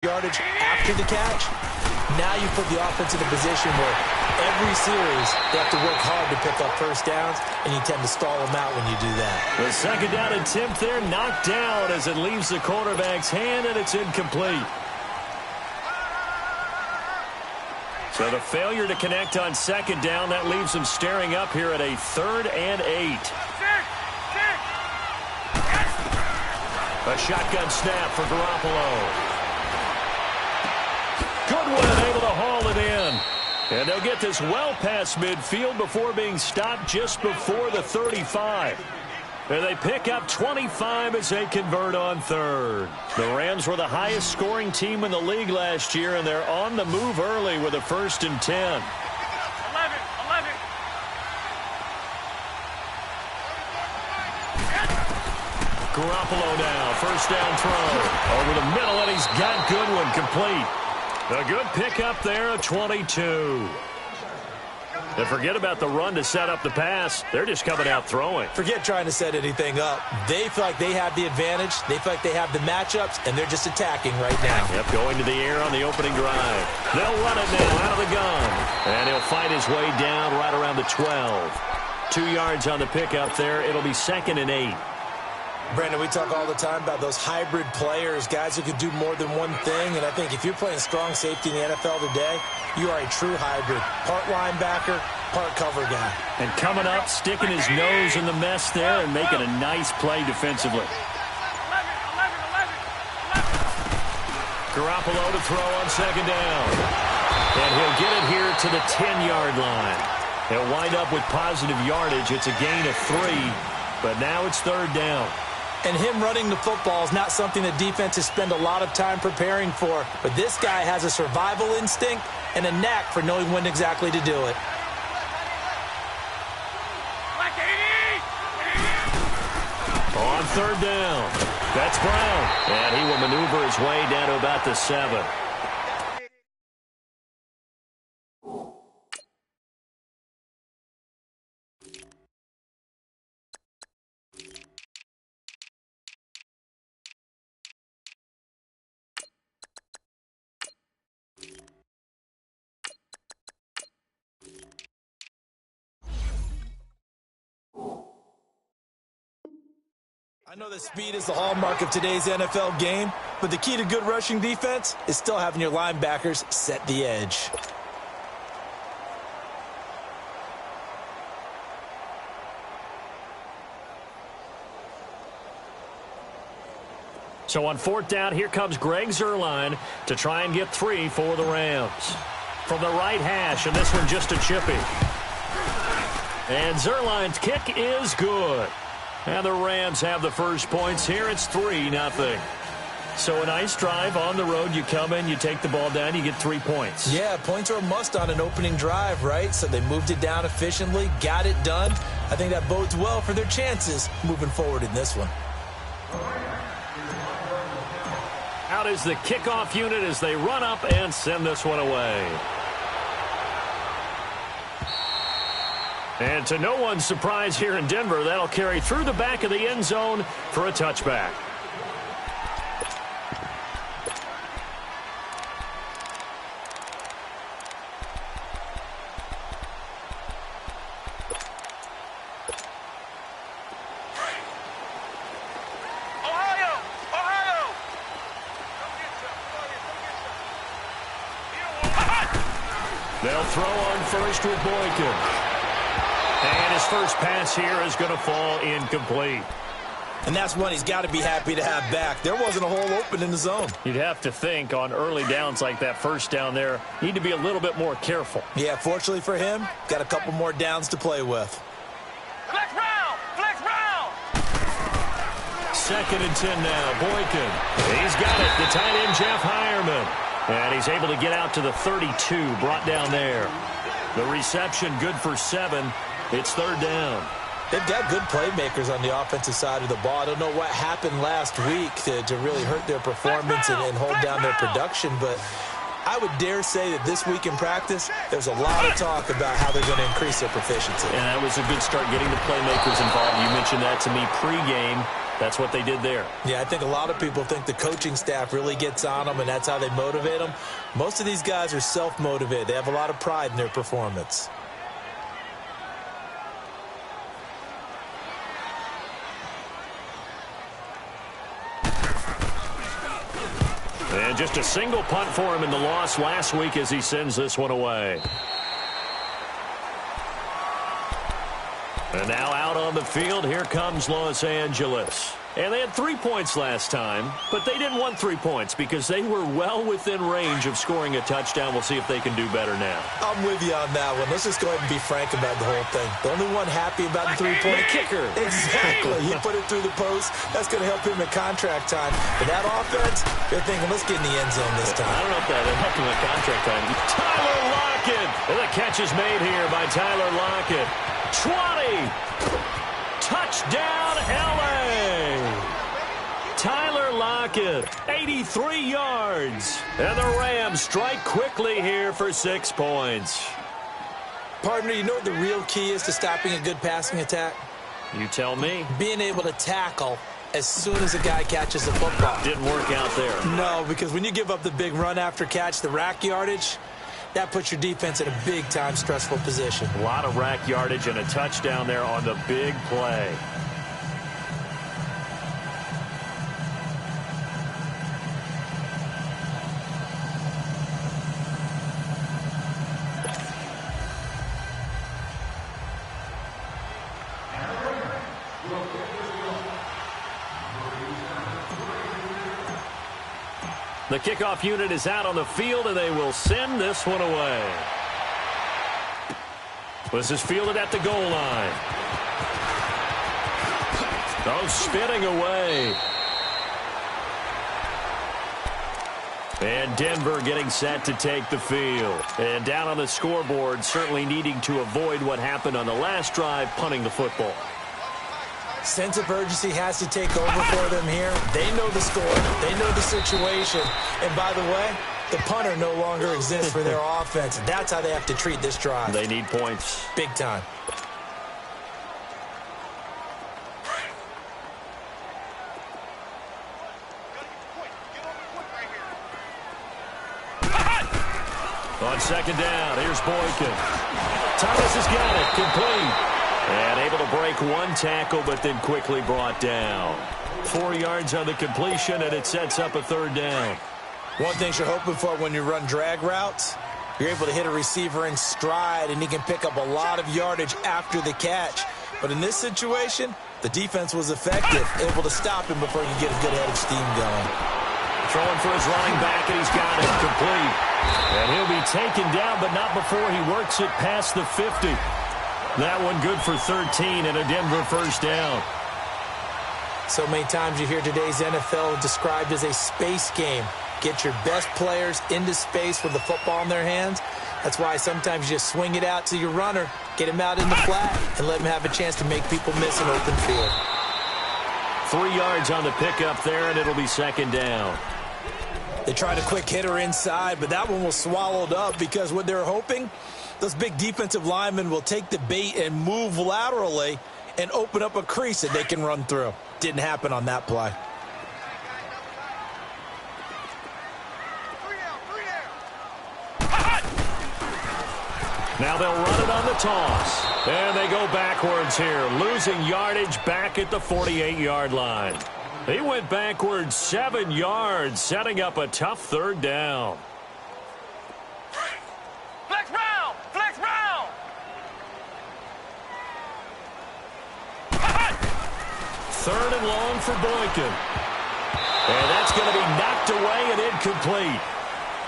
yardage after the catch. Now you put the offense in a position where every series they have to work hard to pick up first downs, and you tend to stall them out when you do that. The second down attempt there knocked down as it leaves the quarterback's hand, and it's incomplete. So the failure to connect on second down, that leaves them staring up here at a 3rd and 8. A shotgun snap for Garoppolo. Goodwin able to haul it in. And they'll get this well past midfield before being stopped just before the 35. And they pick up 25 as they convert on 3rd. The Rams were the highest scoring team in the league last year, and they're on the move early with a 1st and 10. 11. Garoppolo now, 1st down throw. Over the middle, and he's got Goodwin complete. A good pickup there of 22. And forget about the run to set up the pass. They're just coming out throwing. Forget trying to set anything up. They feel like they have the advantage. They feel like they have the matchups, and they're just attacking right now. Yep, going to the air on the opening drive. They'll run it now out of the gun. And he'll fight his way down right around the 12. 2 yards on the pickup there. It'll be 2nd and 8. Brandon, we talk all the time about those hybrid players, guys who can do more than one thing. And I think if you're playing strong safety in the NFL today, you are a true hybrid. Part linebacker, part cover guy. And coming up, sticking his nose in the mess there and making a nice play defensively. 11. Garoppolo to throw on second down. And he'll get it here to the 10-yard line. He'll wind up with positive yardage. It's a gain of 3, but now it's 3rd down. And him running the football is not something the defenses spend a lot of time preparing for. But this guy has a survival instinct and a knack for knowing when exactly to do it. On 3rd down, that's Brown. And he will maneuver his way down to about the 7. I know that speed is the hallmark of today's NFL game, but the key to good rushing defense is still having your linebackers set the edge. So on 4th down, here comes Greg Zuerlein to try and get 3 for the Rams. From the right hash, and this one just a chippy. And Zuerlein's kick is good. And the Rams have the first points here. It's 3-0. So a nice drive on the road. You come in, you take the ball down, you get 3 points. Yeah, points are a must on an opening drive, right? So they moved it down efficiently, got it done. I think that bodes well for their chances moving forward in this one. Out is the kickoff unit as they run up and send this one away. And to no one's surprise here in Denver, that'll carry through the back of the end zone for a touchback. They'll throw on first with Boykin. And his first pass here is going to fall incomplete. And that's one he's got to be happy to have back. There wasn't a hole open in the zone. You'd have to think on early downs like that first down there, need to be a little bit more careful. Yeah, fortunately for him, got a couple more downs to play with. Flex round! 2nd and 10 now. Boykin. He's got it. The tight end, Jeff Hireman. And he's able to get out to the 32, brought down there. The reception good for 7. It's 3rd down. They've got good playmakers on the offensive side of the ball. I don't know what happened last week to really hurt their performance and hold down their production, but I would dare say that this week in practice, there's a lot of talk about how they're going to increase their proficiency. And that was a good start getting the playmakers involved. You mentioned that to me pregame. That's what they did there. Yeah, I think a lot of people think the coaching staff really gets on them, and that's how they motivate them. Most of these guys are self-motivated. They have a lot of pride in their performance. And just a single punt for him in the loss last week as he sends this one away. And now out on the field, here comes Los Angeles. And they had 3 points last time, but they didn't want 3 points because they were well within range of scoring a touchdown. We'll see if they can do better now. I'm with you on that one. Let's just go ahead and be frank about the whole thing. The only one happy about the 3-point kicker. Exactly. He put it through the post. That's going to help him at contract time. But that offense, they're thinking, let's get in the end zone this time. I don't know if that helped him at contract time. Tyler Lockett. And the catch is made here by Tyler Lockett. 20. Touchdown, L.A. Tyler Lockett, 83 yards. And the Rams strike quickly here for 6 points. Partner, you know what the real key is to stopping a good passing attack? You tell me. Being able to tackle as soon as a guy catches the football. Didn't work out there. No, because when you give up the big run after catch, the rack yardage, that puts your defense in a big-time stressful position. A lot of rack yardage and a touchdown there on the big play. The kickoff unit is out on the field, and they will send this one away. This is fielded at the goal line. Oh, spinning away. And Denver getting set to take the field. And down on the scoreboard, certainly needing to avoid what happened on the last drive, punting the football. Sense of urgency has to take over for them here. They know the score. They know the situation. And by the way, the punter no longer exists for their offense. And that's how they have to treat this drive. They need points. Big time. On second down, here's Boykin. Thomas has got it, complete. And able to break one tackle, but then quickly brought down. 4 yards on the completion, and it sets up a third down. One thing you're hoping for when you run drag routes, you're able to hit a receiver in stride, and he can pick up a lot of yardage after the catch. But in this situation, the defense was effective, able to stop him before he could get a good head of steam going. Throwing for his running back, and he's got it complete. And he'll be taken down, but not before he works it past the 50. That one good for 13 and a Denver first down. So many times you hear today's NFL described as a space game. Get your best players into space with the football in their hands. That's why sometimes you just swing it out to your runner, get him out in the flat, and let him have a chance to make people miss an open field. 3 yards on the pickup there, and it'll be second down. They tried a quick hitter inside, but that one was swallowed up because what they're hoping, those big defensive linemen will take the bait and move laterally and open up a crease that they can run through. Didn't happen on that play. Now they'll run it on the toss. And they go backwards here, losing yardage back at the 48-yard line. He went backwards 7 yards, setting up a tough third down. Flex round! Flex round! Third and long for Boykin. And that's going to be knocked away and incomplete.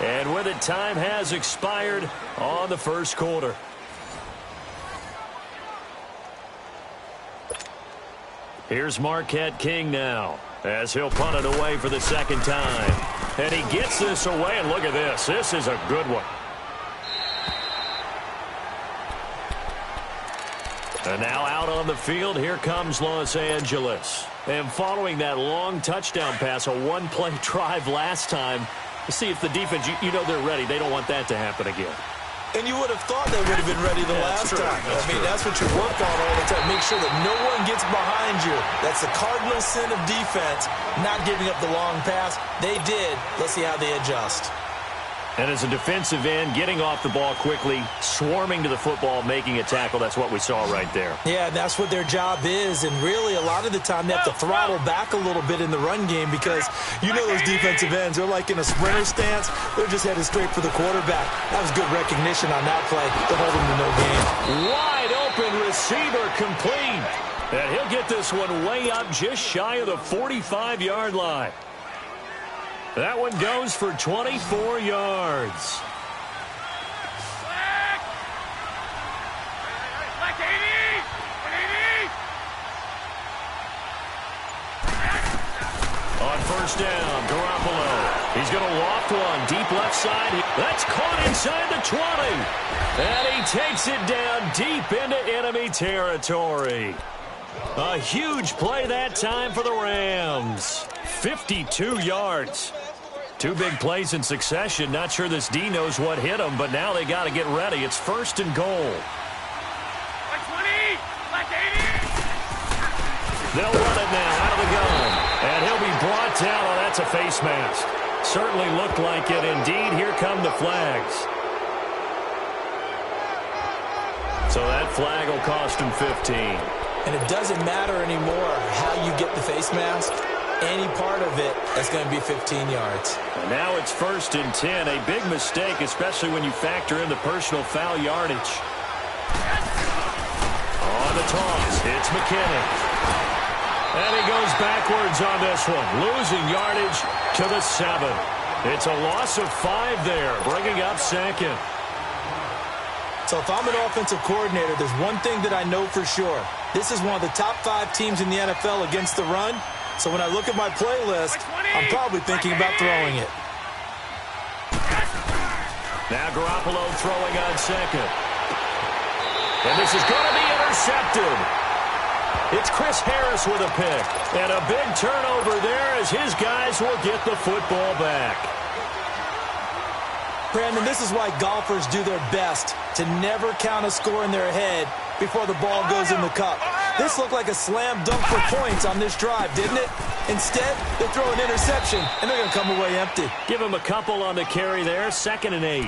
And with it, time has expired on the first quarter. Here's Marquette King now as he'll punt it away for the second time. And he gets this away, and look at this. This is a good one. And now out on the field, here comes Los Angeles. And following that long touchdown pass, a one-play drive last time, to see if the defense, you know they're ready. They don't want that to happen again. And you would have thought they would have been ready the last time. I mean, that's what you work on all the time. Make sure that no one gets behind you. That's the cardinal sin of defense, not giving up the long pass. They did. Let's see how they adjust. And as a defensive end, getting off the ball quickly, swarming to the football, making a tackle, that's what we saw right there. Yeah, that's what their job is. And really, a lot of the time, they have to throttle back a little bit in the run game because you know those defensive ends, they're like in a sprinter stance. They're just headed straight for the quarterback. That was good recognition on that play to hold them to no gain. Wide open receiver complete. And he'll get this one way up just shy of the 45-yard line. That one goes for 24 yards. On first down, Garoppolo. He's going to loft one deep left side. That's caught inside the 20. And he takes it down deep into enemy territory. A huge play that time for the Rams. 52 yards. Two big plays in succession. Not sure this D knows what hit him, but now they got to get ready. It's first and goal. Like 20, like 80. They'll run it now out of the gun. And he'll be brought down. Oh, that's a face mask. Certainly looked like it. Indeed, here come the flags. So that flag will cost him 15. And it doesn't matter anymore how you get the face mask. Any part of it, that's going to be 15 yards. And now it's first and 10. A big mistake, especially when you factor in the personal foul yardage. On the toss, it's McKinnon. And he goes backwards on this one, losing yardage to the 7. It's a loss of 5 there, bringing up second. So if I'm an offensive coordinator, there's one thing that I know for sure. This is one of the top 5 teams in the NFL against the run. So when I look at my playlist, I'm probably thinking about throwing it. Now Garoppolo throwing on second. And this is going to be intercepted. It's Chris Harris with a pick. And a big turnover there as his guys will get the football back. Brandon, this is why golfers do their best to never count a score in their head before the ball goes in the cup. This looked like a slam dunk for points on this drive, didn't it? Instead, they throw an interception, and they're going to come away empty. Give him a couple on the carry there, 2nd and 8.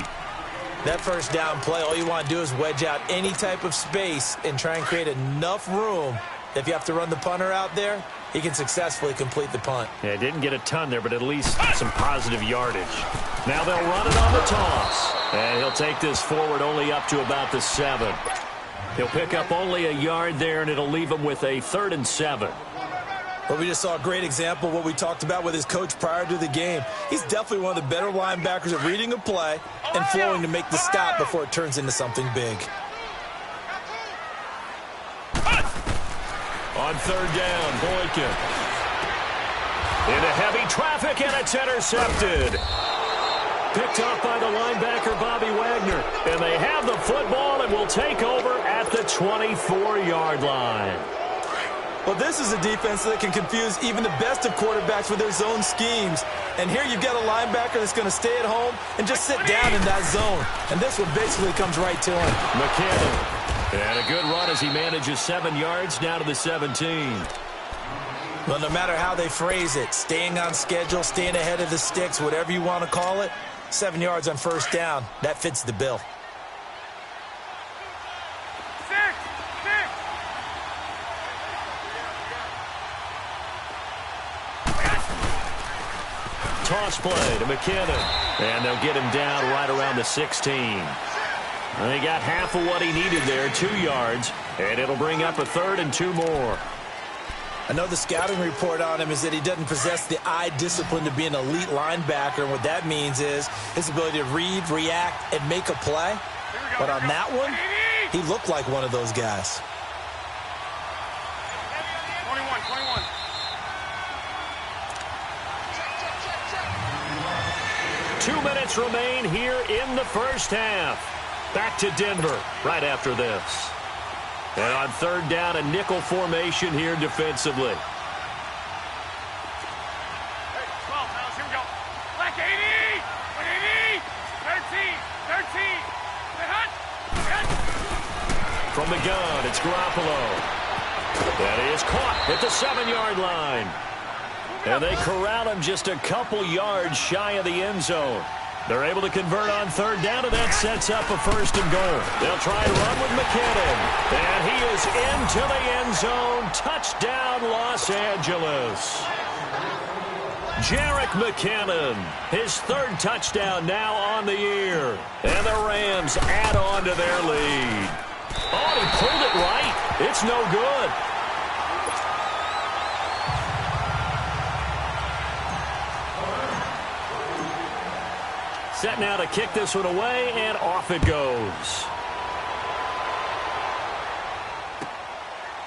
That first down play, all you want to do is wedge out any type of space and try and create enough room. If you have to run the punter out there, he can successfully complete the punt. Yeah, didn't get a ton there, but at least some positive yardage. Now they'll run it on the toss. And he'll take this forward only up to about the 7. He'll pick up only a yard there, and it'll leave him with a 3rd and 7. But we just saw a great example of what we talked about with his coach prior to the game. He's definitely one of the better linebackers at reading a play and flowing to make the stop before it turns into something big. On 3rd down, Boykin. Into heavy traffic, and it's intercepted. Picked off by the linebacker, Bobby Wagner. And they have the football and will take over at the 24-yard line. Well, this is a defense that can confuse even the best of quarterbacks with their zone schemes. And here you've got a linebacker that's going to stay at home and just sit down in that zone. And this one basically comes right to him. McKinnon. And a good run as he manages 7 yards down to the 17. Well, no matter how they phrase it, staying on schedule, staying ahead of the sticks, whatever you want to call it, 7 yards on first down, that fits the bill. 6. Toss play to McKinnon. And they'll get him down right around the 16. And they got half of what he needed there, 2 yards. And it'll bring up a 3rd and 2 more. I know the scouting report on him is that he doesn't possess the eye discipline to be an elite linebacker. And what that means is his ability to read, react, and make a play. But on that one, he looked like one of those guys. 21. 2 minutes remain here in the first half. Back to Denver right after this. And on 3rd down, a nickel formation here defensively. Hey, 12, Miles, here we go. Black 80, 180, 13, 13. From the gun, it's Garoppolo. And he is caught at the 7-yard line. And they corral him just a couple yards shy of the end zone. They're able to convert on third down, and that sets up a 1st and goal. They'll try and run with McKinnon. And he is into the end zone. Touchdown, Los Angeles. Jerick McKinnon, his 3rd touchdown now on the year. And the Rams add on to their lead. Oh, he pulled it right. It's no good. Set now to kick this one away, and off it goes.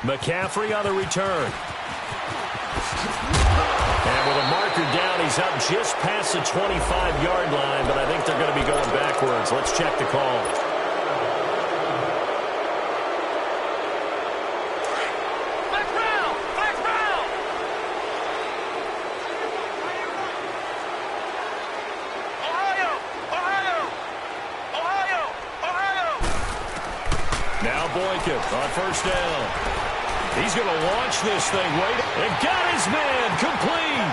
McCaffrey on the return. And with a marker down, he's up just past the 25-yard line, but I think they're going to be going backwards. Let's check the call. On 1st down. He's going to launch this thing. Wait, and got his man complete.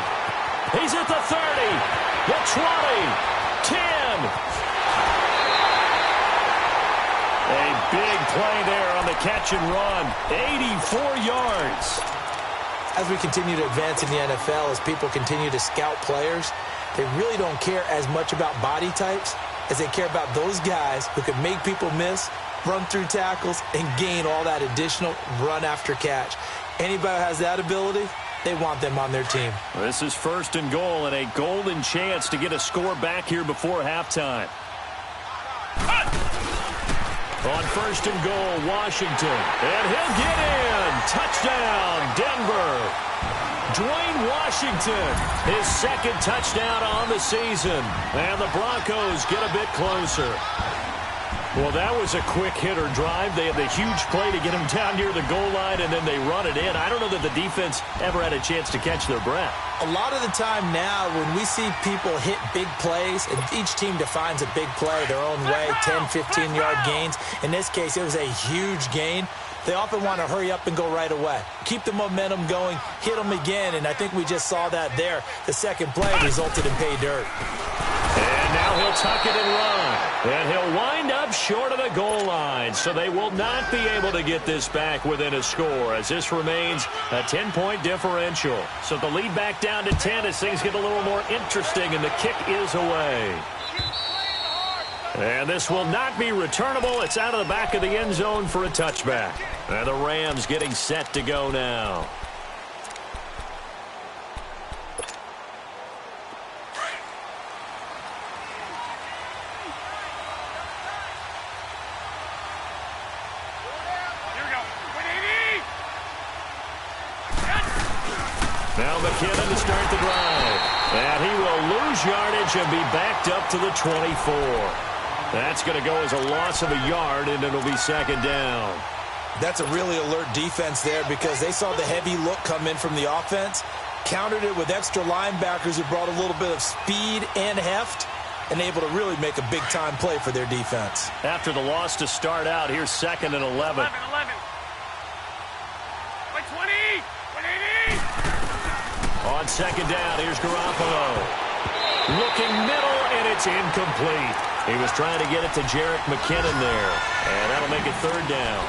He's at the 30, the 20, 10. A big play there on the catch and run. 84 yards. As we continue to advance in the NFL, as people continue to scout players, they really don't care as much about body types as they care about those guys who can make people miss, run through tackles, and gain all that additional run after catch. Anybody who has that ability, they want them on their team. This is 1st and goal and a golden chance to get a score back here before halftime. On 1st and goal, Washington. And he'll get in. Touchdown, Denver. Dwayne Washington, his 2nd touchdown on the season. And the Broncos get a bit closer. Well, that was a quick hitter drive. They had the huge play to get him down near the goal line, and then they run it in. I don't know that the defense ever had a chance to catch their breath. A lot of the time now when we see people hit big plays, and each team defines a big play their own way, 10, 15-yard gains. In this case, it was a huge gain. They often want to hurry up and go right away. Keep the momentum going, hit them again, and I think we just saw that there. The second play resulted in pay dirt. And now he'll tuck it and run. And he'll wind up short of the goal line. So they will not be able to get this back within a score as this remains a 10-point differential. So the lead back down to 10 as things get a little more interesting, and the kick is away. And this will not be returnable. It's out of the back of the end zone for a touchback. And the Rams getting set to go now. Now McKinnon to start the drive. And he will lose yardage and be backed up to the 24. That's going to go as a loss of a yard, and it'll be 2nd down. That's a really alert defense there because they saw the heavy look come in from the offense, countered it with extra linebackers who brought a little bit of speed and heft, and able to really make a big-time play for their defense. After the loss to start out, here's 2nd and 11. 11. Like 20. 180. On 2nd down, here's Garoppolo. Looking middle, and it's incomplete. He was trying to get it to Jerick McKinnon there, and that'll make it 3rd down.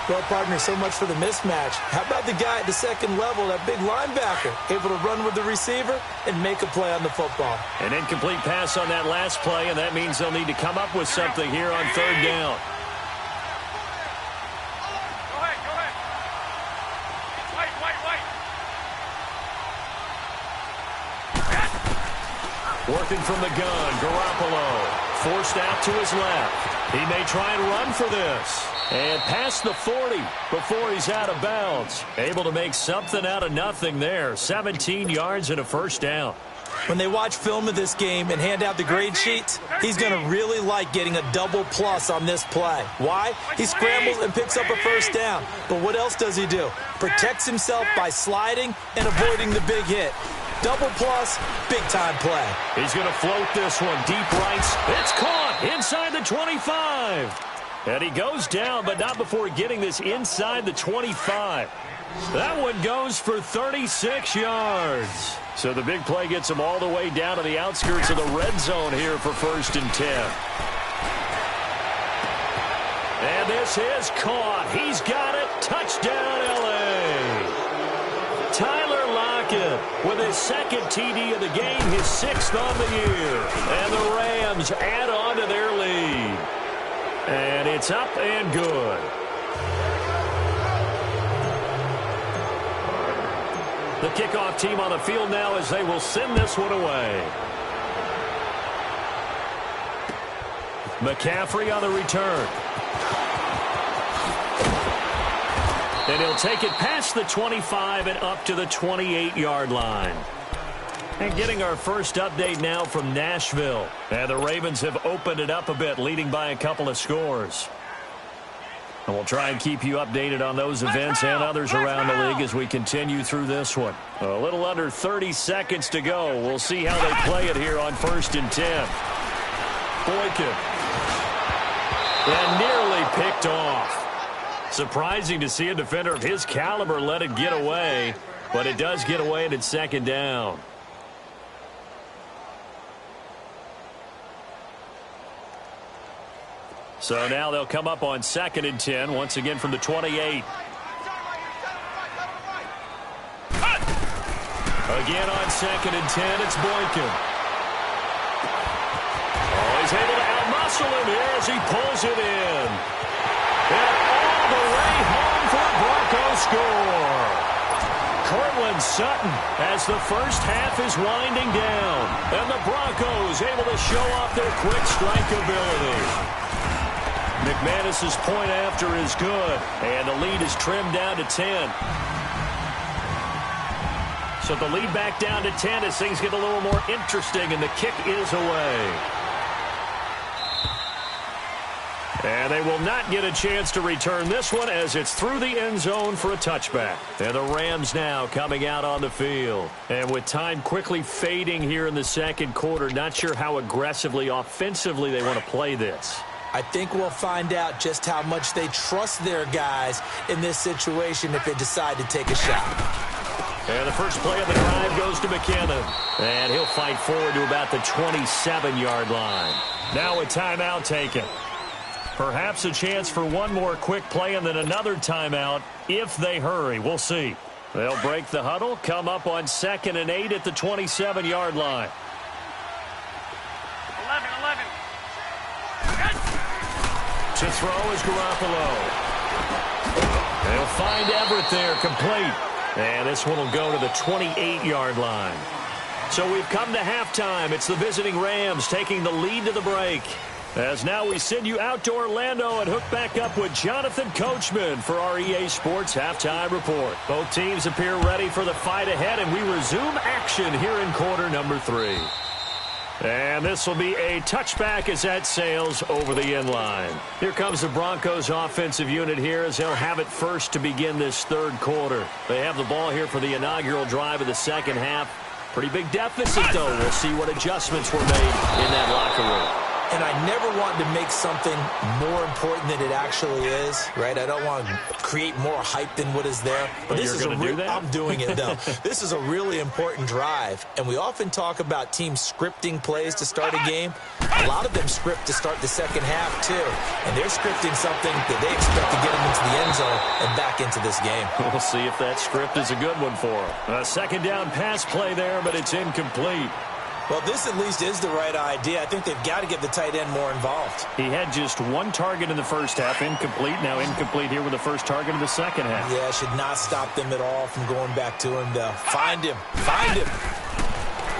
Well, partner, so much for the mismatch. How about the guy at the second level, that big linebacker, able to run with the receiver and make a play on the football? An incomplete pass on that last play, and that means they'll need to come up with something here on 3rd down. Go ahead. Wait. Working from the gun, Garoppolo. Forced out to his left. He may try and run for this. And past the 40 before he's out of bounds. Able to make something out of nothing there. 17 yards and a 1st down. When they watch film of this game and hand out the grade sheets, he's going to really like getting a double plus on this play. Why? He scrambles and picks up a 1st down. But what else does he do? Protects himself by sliding and avoiding the big hit. Double plus, big-time play. He's going to float this one deep right. It's caught inside the 25. And he goes down, but not before getting this inside the 25. That one goes for 36 yards. So the big play gets him all the way down to the outskirts of the red zone here for 1st and 10. And this is caught. He's got it. Touchdown, L.A. Tyler Lockett with his 2nd TD of the game, his 6th on the year. And the Rams add on to their lead. And it's up and good. The kickoff team on the field now as they will send this one away. McCaffrey on the return. And he'll take it past the 25 and up to the 28-yard line. And getting our first update now from Nashville. And the Ravens have opened it up a bit, leading by a couple of scores. And we'll try and keep you updated on those events and others around the league as we continue through this one. A little under 30 seconds to go. We'll see how they play it here on 1st and 10. Boykin. And nearly picked off. Surprising to see a defender of his caliber let it get away, but it does get away and it's 2nd down. So now they'll come up on 2nd and 10, once again from the 28. Again on 2nd and 10, it's Boykin. Oh, he's able to outmuscle him here as he pulls it in. And all the way home for a Bronco score. Cortland Sutton as the first half is winding down. And the Broncos able to show off their quick strike ability. McManus's point after is good, and the lead is trimmed down to 10. So the lead back down to 10 as things get a little more interesting, and the kick is away. And they will not get a chance to return this one as it's through the end zone for a touchback. And the Rams now coming out on the field. And with time quickly fading here in the 2nd quarter, not sure how aggressively, offensively they want to play this. I think we'll find out just how much they trust their guys in this situation if they decide to take a shot. And the first play of the drive goes to McKinnon. And he'll fight forward to about the 27-yard line. Now a timeout taken. Perhaps a chance for one more quick play and then another timeout if they hurry. We'll see. They'll break the huddle, come up on 2nd and 8 at the 27-yard line. 11. To throw is Garoppolo. They'll find Everett there, complete. And this one will go to the 28-yard line. So we've come to halftime. It's the visiting Rams taking the lead to the break. As now we send you out to Orlando and hook back up with Jonathan Coachman for our EA Sports Halftime Report. Both teams appear ready for the fight ahead, and we resume action here in quarter number 3. And this will be a touchback as that sails over the end line. Here comes the Broncos offensive unit here as they'll have it first to begin this 3rd quarter. They have the ball here for the inaugural drive of the 2nd half. Pretty big deficit, though. We'll see what adjustments were made in that locker room. And I never want to make something more important than it actually is, right? I don't want to create more hype than what is there. But this is I'm doing it, though. This is a really important drive. And we often talk about teams scripting plays to start a game. A lot of them script to start the 2nd half, too. And they're scripting something that they expect to get them into the end zone and back into this game. We'll see if that script is a good one for them. A 2nd down pass play there, but it's incomplete. Well, this at least is the right idea. I think they've got to get the tight end more involved. He had just one target in the first half, incomplete. Now incomplete here with the first target of the 2nd half. Yeah, should not stop them at all from going back to him, though. Find him.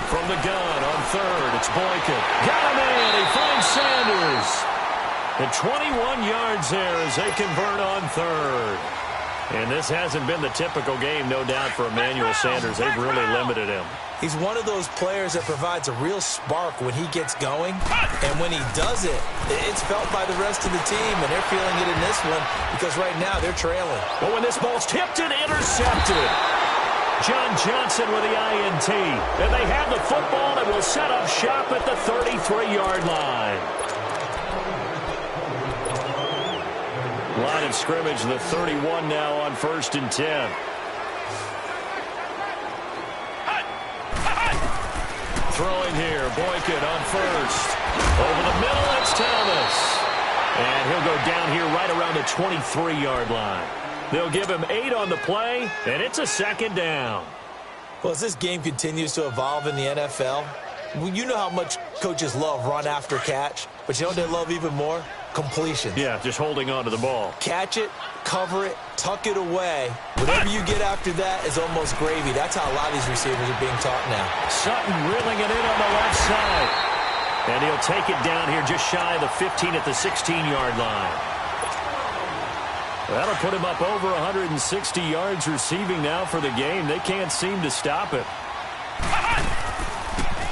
From the gun on 3rd, it's Boykin. Got him in. He finds Sanders. And 21 yards there as they convert on 3rd. And this hasn't been the typical game, no doubt, for Emmanuel Sanders. They've really limited him. He's one of those players that provides a real spark when he gets going. And when he does it, it's felt by the rest of the team. And they're feeling it in this one because right now they're trailing. But when this ball's tipped and intercepted. John Johnson with the INT. And they have the football and will set up shop at the 33-yard line. Line of scrimmage, the 31 now on 1st and 10. Throwing here, Boykin on first. Over the middle, it's Thomas. And he'll go down here right around the 23-yard line. They'll give him 8 on the play, and it's a 2nd down. Well, as this game continues to evolve in the NFL, you know how much coaches love run after catch, but you know what they love even more? Completions. Yeah, just holding on to the ball. Catch it, cover it, tuck it away. Whatever you get after that is almost gravy. That's how a lot of these receivers are being taught now. Sutton reeling it in on the left side. And he'll take it down here just shy of the 15 at the 16-yard line. That'll put him up over 160 yards receiving now for the game. They can't seem to stop it.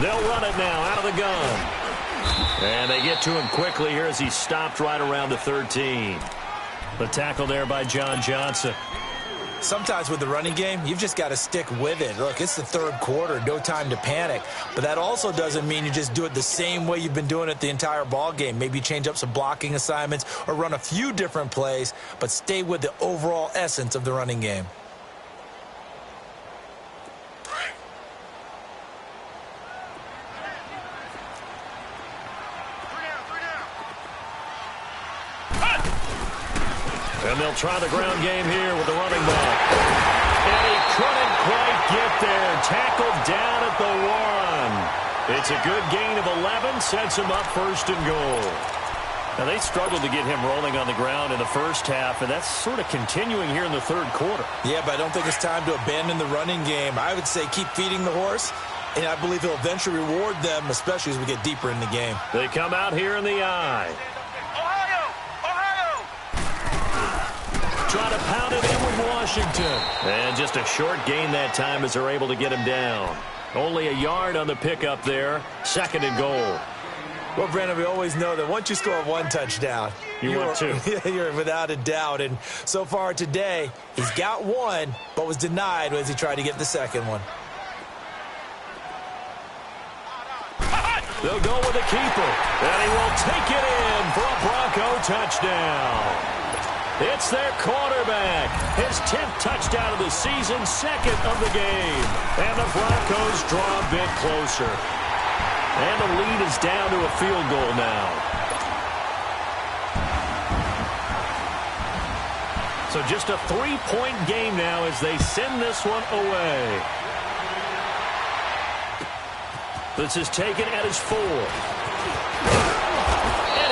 They'll run it now out of the gun. And they get to him quickly here as he stopped right around the 13. The tackle there by John Johnson. Sometimes with the running game, you've just got to stick with it. Look, it's the 3rd quarter, no time to panic. But that also doesn't mean you just do it the same way you've been doing it the entire ball game. Maybe change up some blocking assignments or run a few different plays, but stay with the overall essence of the running game. And they'll try the ground game here with the running back. And he couldn't quite get there. Tackled down at the 1. It's a good gain of 11. Sets him up 1st and goal. Now, they struggled to get him rolling on the ground in the first half, and that's sort of continuing here in the 3rd quarter. Yeah, but I don't think it's time to abandon the running game. I would say keep feeding the horse, and I believe he'll eventually reward them, especially as we get deeper in the game. They come out here in the eye. Try to pound it in with Washington. And just a short gain that time as they're able to get him down. Only a yard on the pickup there. 2nd and goal. Well, Brandon, we always know that once you score 1 touchdown, want 2. You're without a doubt. And so far today, he's got 1, but was denied as he tried to get the 2nd one. They'll go with the keeper. And he will take it in for a Bronco touchdown. It's their quarterback. His 10th touchdown of the season, 2nd of the game. And the Broncos draw a bit closer. And the lead is down to a field goal now. So just a 3-point game now as they send this one away. This is taken at his 4.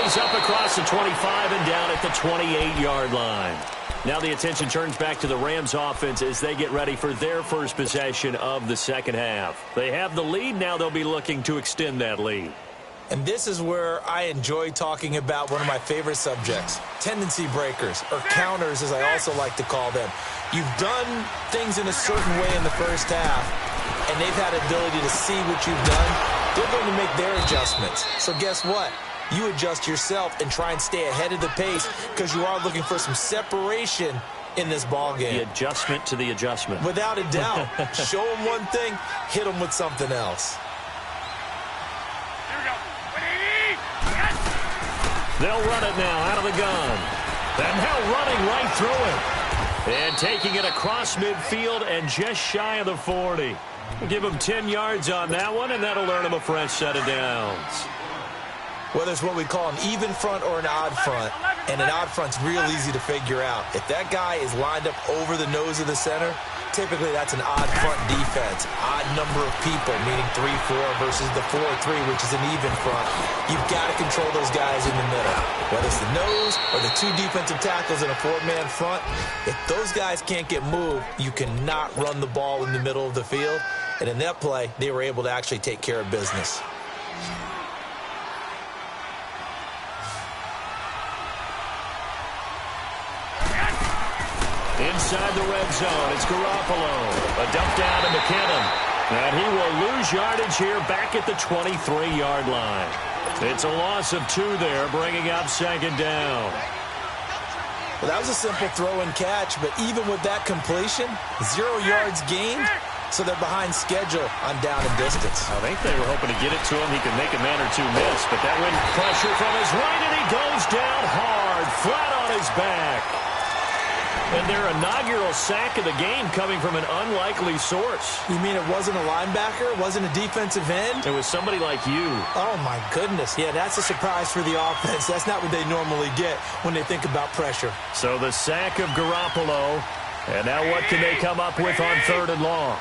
He's up across the 25 and down at the 28-yard line. Now the attention turns back to the Rams offense as they get ready for their first possession of the 2nd half. They have the lead. Now they'll be looking to extend that lead. And this is where I enjoy talking about one of my favorite subjects, tendency breakers, or counters as I also like to call them. You've done things in a certain way in the first half, and they've had the ability to see what you've done. They're going to make their adjustments. So guess what? You adjust yourself and try and stay ahead of the pace because you are looking for some separation in this ball game. The adjustment to the adjustment. Without a doubt. Show them one thing, hit them with something else. Here we go. 180. They'll run it now out of the gun. And now running right through it. And taking it across midfield and just shy of the 40. We'll give him 10 yards on that one, and that'll earn him a fresh set of downs. Whether it's what we call an even front or an odd front, and an odd front's real easy to figure out. If that guy is lined up over the nose of the center, typically that's an odd front defense. Odd number of people, meaning 3-4 versus the 4-3, which is an even front. You've got to control those guys in the middle. Whether it's the nose or the 2 defensive tackles in a 4-man front, if those guys can't get moved, you cannot run the ball in the middle of the field. And in that play, they were able to actually take care of business. Inside the red zone, it's Garoppolo. A dump down to McKinnon. And he will lose yardage here back at the 23-yard line. It's a loss of 2 there, bringing up 2nd down. Well, that was a simple throw and catch, but even with that completion, 0 yards gained, so they're behind schedule on down and distance. I think they were hoping to get it to him. He could make a man or two miss, but that went pressure from his right, and he goes down hard, flat on his back. And their inaugural sack of the game coming from an unlikely source. You mean it wasn't a linebacker? It wasn't a defensive end? It was somebody like you. Oh, my goodness. Yeah, that's a surprise for the offense. That's not what they normally get when they think about pressure. So the sack of Garoppolo. And now what can they come up with on 3rd and long?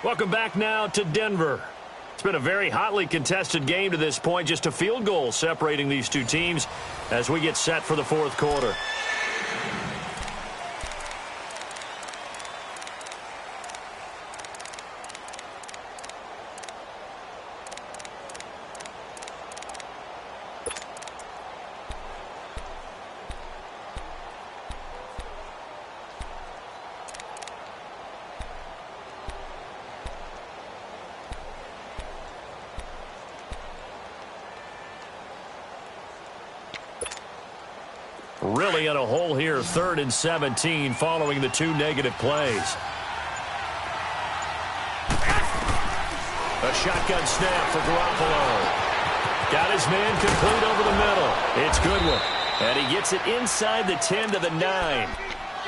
Welcome back now to Denver. It's been a very hotly contested game to this point. Just a field goal separating these two teams as we get set for the 4th quarter. Really in a hole here, 3rd and 17 following the 2 negative plays. A shotgun snap for Garoppolo. Got his man complete over the middle. It's Goodwin. And he gets it inside the 10 to the 9.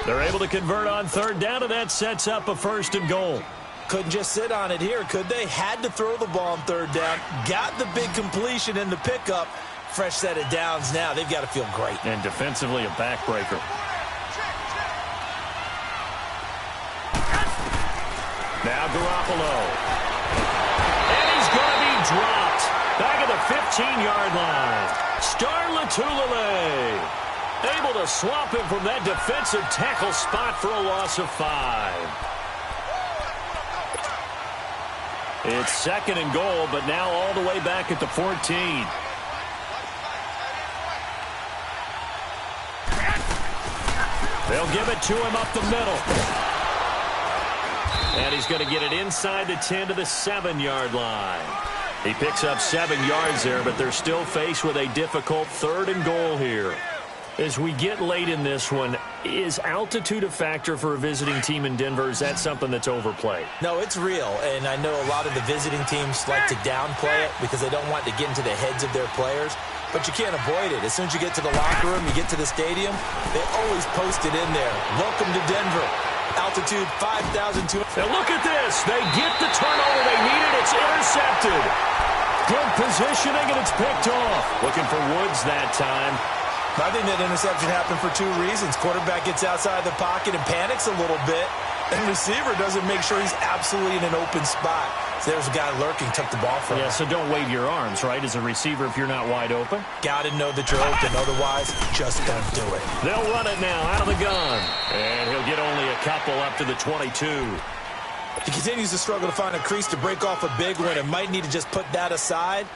They're able to convert on 3rd down, and that sets up a 1st and goal. Couldn't just sit on it here, could they? Had to throw the ball on 3rd down. Got the big completion in the pickup. Fresh set of downs now. They've got to feel great. And defensively, a backbreaker. Now Garoppolo. And he's going to be dropped. Back at the 15-yard line. Star Latulippe able to swap him from that defensive tackle spot for a loss of 5. It's 2nd and goal, but now all the way back at the 14. They'll give it to him up the middle. And he's going to get it inside the 10 to the 7-yard line. He picks up 7 yards there, but they're still faced with a difficult 3rd and goal here. As we get late in this one, is altitude a factor for a visiting team in Denver? Is that something that's overplayed? No, it's real, and I know a lot of the visiting teams like to downplay it because they don't want to get into the heads of their players. But you can't avoid it. As soon as you get to the locker room, you get to the stadium, they always post it in there. Welcome to Denver. Altitude 5,200. Now look at this. They get the turnover they needed. It's intercepted. Good positioning, and it's picked off. Looking for Woods that time. I think that interception happened for 2 reasons. Quarterback gets outside the pocket and panics a little bit, and receiver doesn't make sure he's absolutely in an open spot. So there's a guy lurking, took the ball from him. Yeah, so don't wave your arms, right, as a receiver if you're not wide open. Got to know that you're open. Otherwise, just don't do it. They'll run it now out of the gun. And he'll get only a couple up to the 22. He continues to struggle to find a crease to break off a big one and might need to just put that aside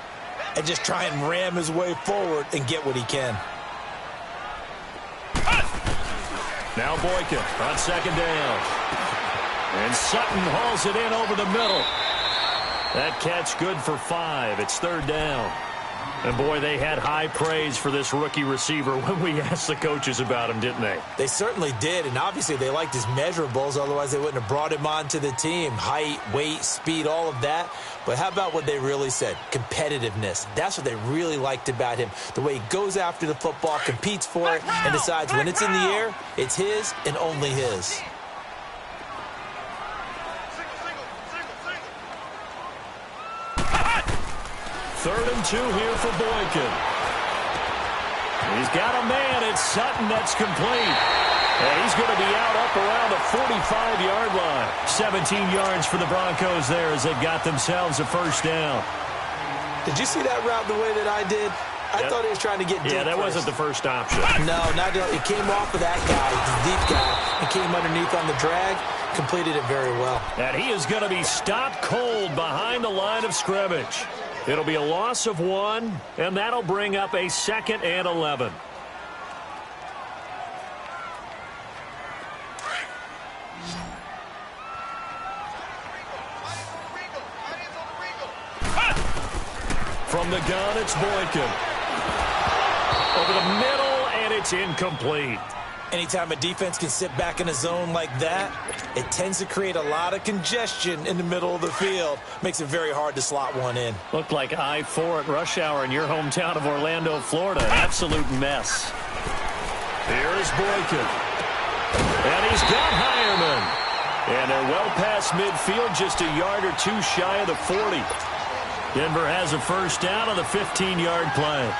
and just try and ram his way forward and get what he can. Now Boykin on 2nd down. And Sutton hauls it in over the middle. That catch good for 5. It's 3rd down. And, boy, they had high praise for this rookie receiver when we asked the coaches about him, didn't they? They certainly did, and obviously they liked his measurables. Otherwise, they wouldn't have brought him onto the team. Height, weight, speed, all of that. But how about what they really said? Competitiveness. That's what they really liked about him. The way he goes after the football, competes for it, and decides when it's in the air, it's his and only his. Third and 2 here for Boykin. He's got a man. It's Sutton that's complete. And he's going to be out up around the 45-yard line. 17 yards for the Broncos there as they got themselves a 1st down. Did you see that route the way that I did? I thought he was trying to get deep. Yeah, that first. wasn't the first option. No, not at all. It came off of that guy, the deep guy, and came underneath on the drag. Completed it very well. And he is going to be stopped cold behind the line of scrimmage. It'll be a loss of 1, and that'll bring up a 2nd and 11. From the gun, it's Boykin. Over the middle, and it's incomplete. Anytime a defense can sit back in a zone like that, it tends to create a lot of congestion in the middle of the field. Makes it very hard to slot one in. Looked like I-4 at rush hour in your hometown of Orlando, Florida. An absolute mess. Here's Boykin. And he's got Hireman. And they're well past midfield, just a yard or two shy of the 40. Denver has a first down on the 15-yard play.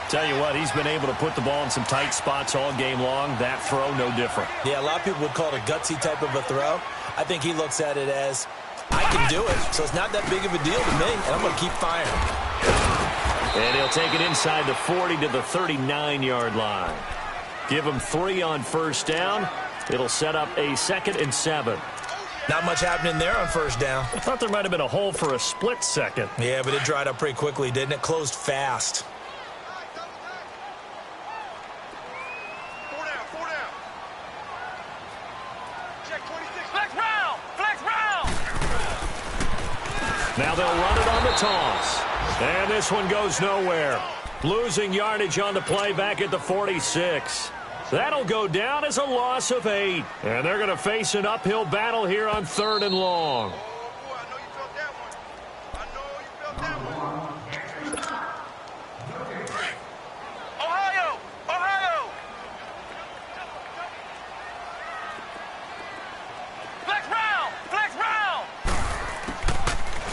Tell you what, he's been able to put the ball in some tight spots all game long. That throw, no different. Yeah, a lot of people would call it a gutsy type of a throw. I think he looks at it as, I can do it, so it's not that big of a deal to me, and I'm going to keep firing. And he'll take it inside the 40 to the 39-yard line. Give him 3 on first down. It'll set up a 2nd and 7. Not much happening there on first down. I thought there might have been a hole for a split second. Yeah, but it dried up pretty quickly, didn't it? Closed fast. Now they'll run it on the toss. And this one goes nowhere. Losing yardage on the play back at the 46. That'll go down as a loss of 8. And they're going to face an uphill battle here on 3rd and long.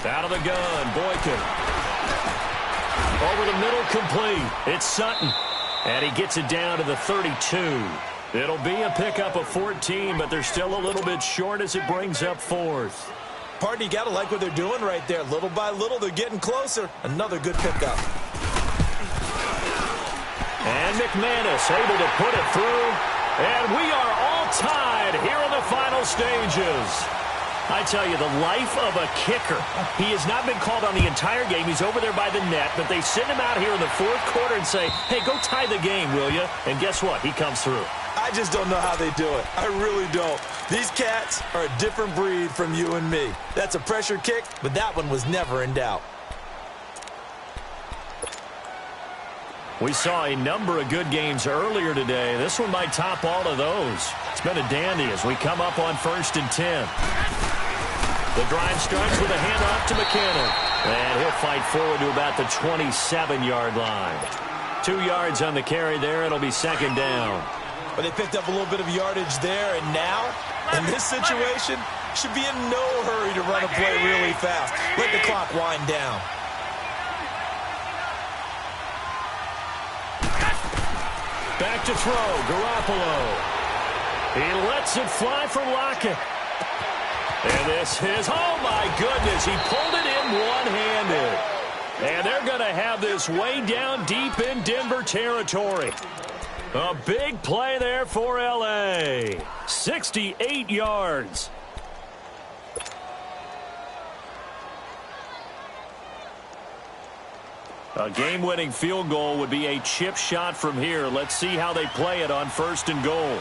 Out of the gun, Boykin. Over the middle, complete. It's Sutton. And he gets it down to the 32. It'll be a pickup of 14, but they're still a little bit short as it brings up 4th. Pardon, you got to like what they're doing right there. Little by little, they're getting closer. Another good pickup. And McManus able to put it through. And we are all tied here in the final stages. I tell you, the life of a kicker. He has not been called on the entire game. He's over there by the net, but they send him out here in the 4th quarter and say, hey, go tie the game, will you? And guess what? He comes through. I just don't know how they do it. I really don't. These cats are a different breed from you and me. That's a pressure kick, but that one was never in doubt. We saw a number of good games earlier today. This one might top all of those. It's been a dandy as we come up on 1st and 10. The drive starts with a handoff to McKinnon. And he'll fight forward to about the 27-yard line. 2 yards on the carry there. It'll be 2nd down. But they picked up a little bit of yardage there, and now, in this situation, should be in no hurry to run a play really fast. Let the clock wind down. Back to throw, Garoppolo. He lets it fly for Lockett. And this is, oh my goodness, he pulled it in one-handed. And they're going to have this way down deep in Denver territory. A big play there for L.A. 68 yards. A game-winning field goal would be a chip shot from here. Let's see how they play it on 1st and goal.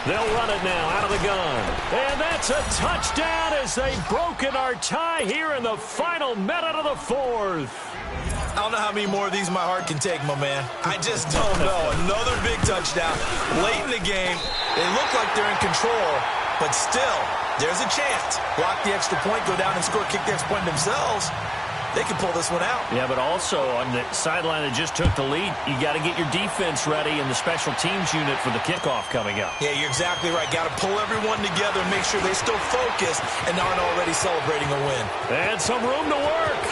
They'll run it now out of the gun. And that's a touchdown as they've broken our tie here in the final minute of the 4th. I don't know how many more of these my heart can take, my man. I just don't know. Another big touchdown late in the game. They look like they're in control, but still, there's a chance. Block the extra point, go down and score, kick the extra point themselves. They can pull this one out. Yeah, but also on the sideline that just took the lead, you got to get your defense ready and the special teams unit for the kickoff coming up. Yeah, you're exactly right. Got to pull everyone together and make sure they still focus and aren't already celebrating a win. And some room to work.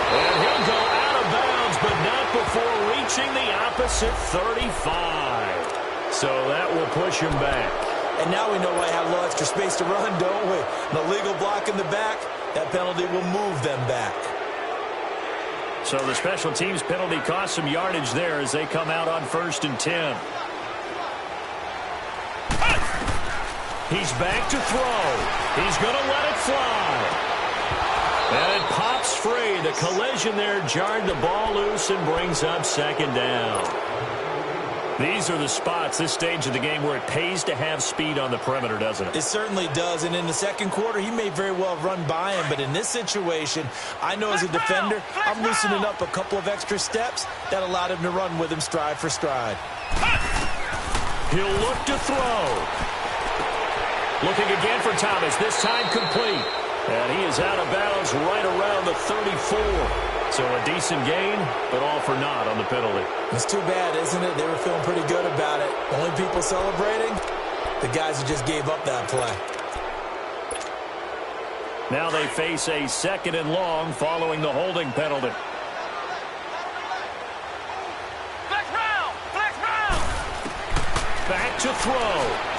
And he'll go out of bounds, but not before reaching the opposite 35. So that will push him back. And now we know why I have a little extra space to run, don't we? An illegal block in the back. That penalty will move them back. So the special teams penalty cost some yardage there as they come out on 1st and 10. He's back to throw. He's going to let it fly. And it pops free. The collision there jarred the ball loose and brings up second down. These are the spots, this stage of the game, where it pays to have speed on the perimeter, doesn't it? It certainly does. And in the second quarter, he may very well run by him. But in this situation, I know as a defender, I'm loosening up a couple of extra steps that allowed him to run with him stride for stride. He'll look to throw. Looking again for Thomas, this time complete. And he is out of bounds right around the 34. So a decent gain, but all for naught on the penalty. It's too bad, isn't it? They were feeling pretty good about it. Only people celebrating, the guys who just gave up that play. Now they face a second and long following the holding penalty. Flex round! Flex round! Back to throw.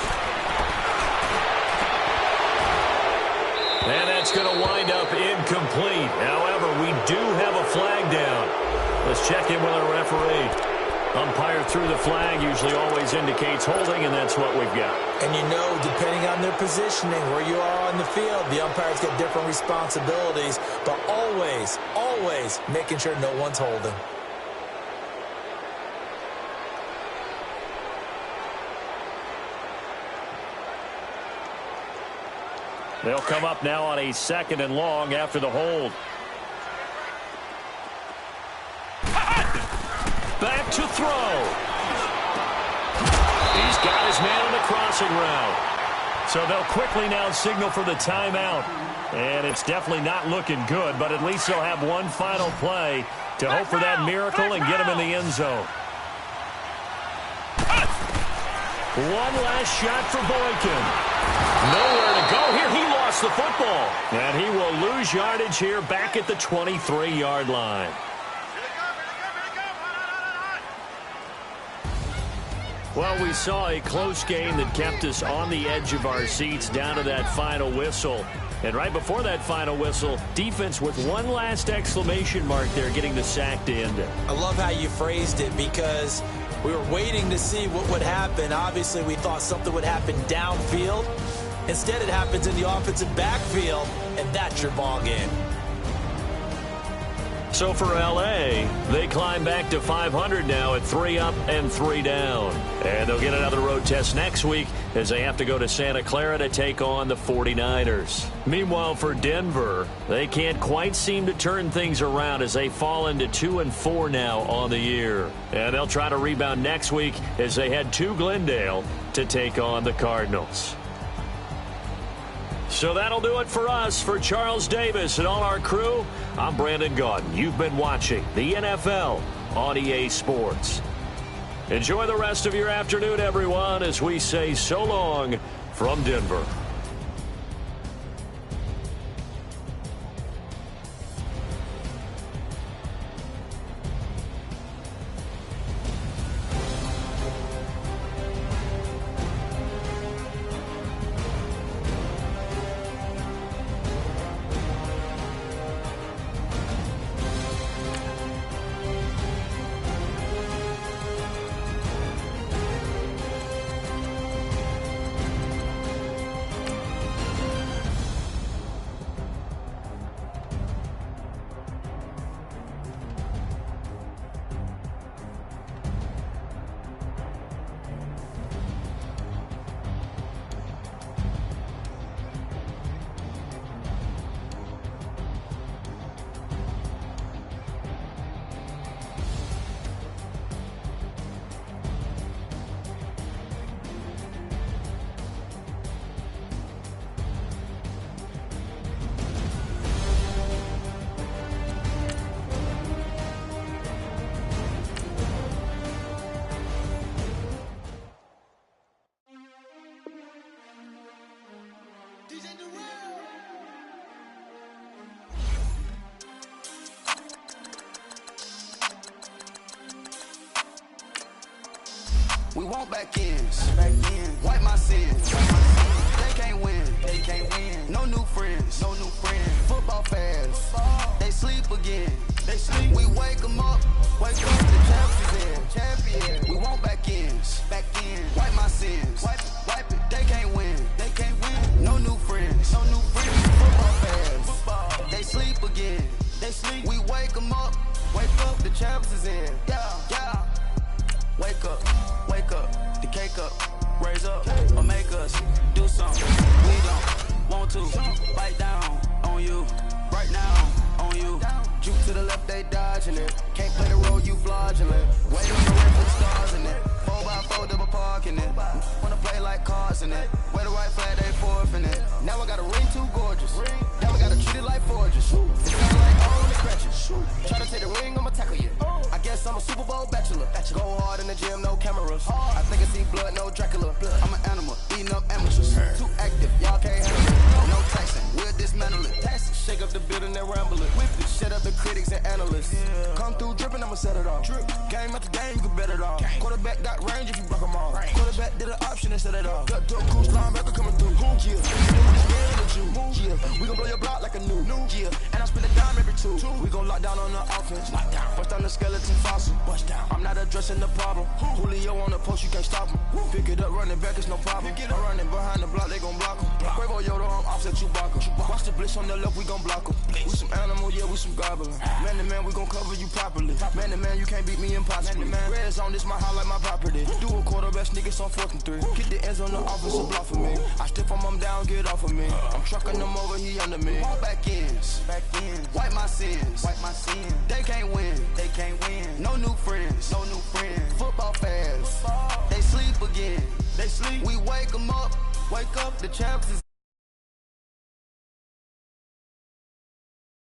And that's going to wind up incomplete. However, we do have a flag down. Let's check in with our referee. Umpire threw the flag, usually always indicates holding, and that's what we've got. And you know, depending on their positioning, where you are on the field, the umpires get different responsibilities, but always, always making sure no one's holding. They'll come up now on a second and long after the hold. Back to throw. He's got his man on the crossing route. So they'll quickly now signal for the timeout. And it's definitely not looking good, but at least they'll have one final play to hope for that miracle and get him in the end zone. One last shot for Boykin. Nowhere to go here. He lost the football. And he will lose yardage here back at the 23-yard line. Well, we saw a close game that kept us on the edge of our seats down to that final whistle. And right before that final whistle, defense with one last exclamation mark there, getting the sack to end it. I love how you phrased it, because we were waiting to see what would happen. Obviously, we thought something would happen downfield. Instead, it happens in the offensive backfield, and that's your ball game. So for L.A., they climb back to 500 now at 3 up and 3 down. And they'll get another road test next week as they have to go to Santa Clara to take on the 49ers. Meanwhile, for Denver, they can't quite seem to turn things around as they fall into 2-4 now on the year. And they'll try to rebound next week as they head to Glendale to take on the Cardinals. So that'll do it for us. For Charles Davis and all our crew, I'm Brandon Gaudin. You've been watching the NFL on EA Sports. Enjoy the rest of your afternoon, everyone, as we say so long from Denver. We want back ends. Wipe my sins. They can't win. No new friends. Football fans. They sleep again. We wake them up. Wake up the champion. We want back ends. Wipe my sins. Wipe it. They can't win. the champs is in. Yeah. Wake up, the cake up, raise up, or make us do something. We don't want to bite down on you, right now on you. Juke to the left, they dodging it. Can't play the role, you fraudulent. Wait on the way for the stars in it. 4x4 double parking it. Wanna play like cars in it. Wear the white flag, they forfeit it. Now I got a ring too gorgeous. Now I gotta treat it like forges. It's kinda like all the scratches. Try to take the ring, I'ma tackle you. I guess I'm a Super Bowl bachelor. Go hard in the gym, no cameras. I think I see blood, no Dracula. I'm an animal, eating up amateurs. Too active, y'all can't handle it. No taxing, we'll dismantle it. Shake up the building and ramble it. Whip it, shut up the critics and analysts. Come through dripping, I'ma set it off. Game after game, you can bet it off. Quarterback got range if you broke them off. Quarterback did an option and set it off. Cut to a cruise linebacker coming through. Yeah, we gon' blow your block like a new. Yeah, and I spend a dime every two. We gon' lock down on the offense. Bust down the skeleton fossil. I'm not addressing the problem. Julio on the post, you can't stop him. Pick it up, running back, it's no problem. I'm running behind the block, they gon' block him. Quavo Yoda, I'm offset Chewbacca. Watch the blitz on the left, we gon' block him. We some animal, yeah, we some goblin. Man to man, we gon' cover you properly. Man to man, you can't beat me impossibly. Red zone, this my highlight, my property. Do a quarterback sneak, it's on 4th and 3. Kick the ends on the offensive block for me. I step on them down, get off of me. I'm trucking them over, he under me. Back ends, wipe my sins. They can't win. No new friends. Football fans, they sleep again. We wake them up, the champs is